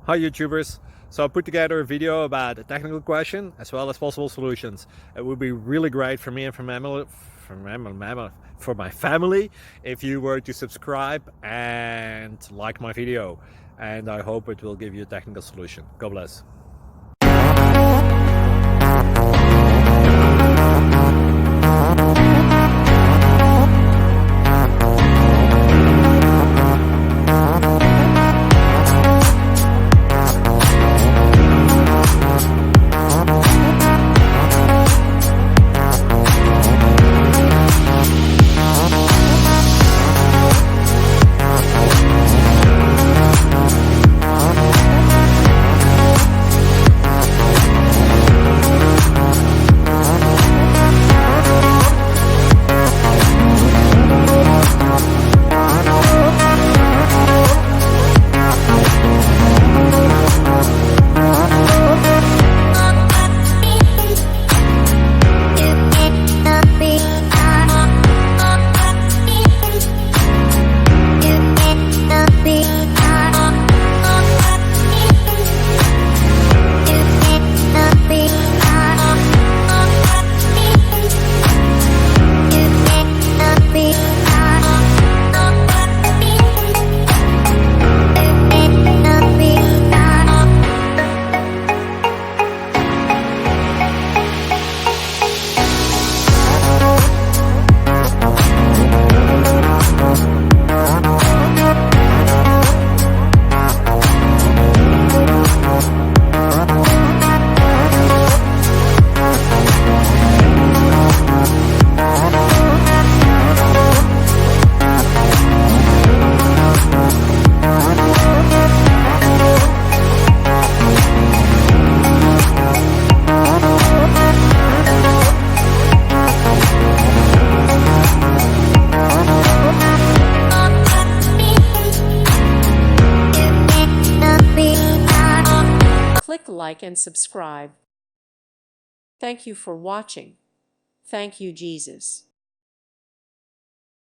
Hi YouTubers! So I put together a video about a technical question as well as possible solutions. It would be really great for me and for my family if you were to subscribe and like my video, and I hope it will give you a technical solution. God bless. Click like and subscribe. Thank you for watching. Thank you, Jesus.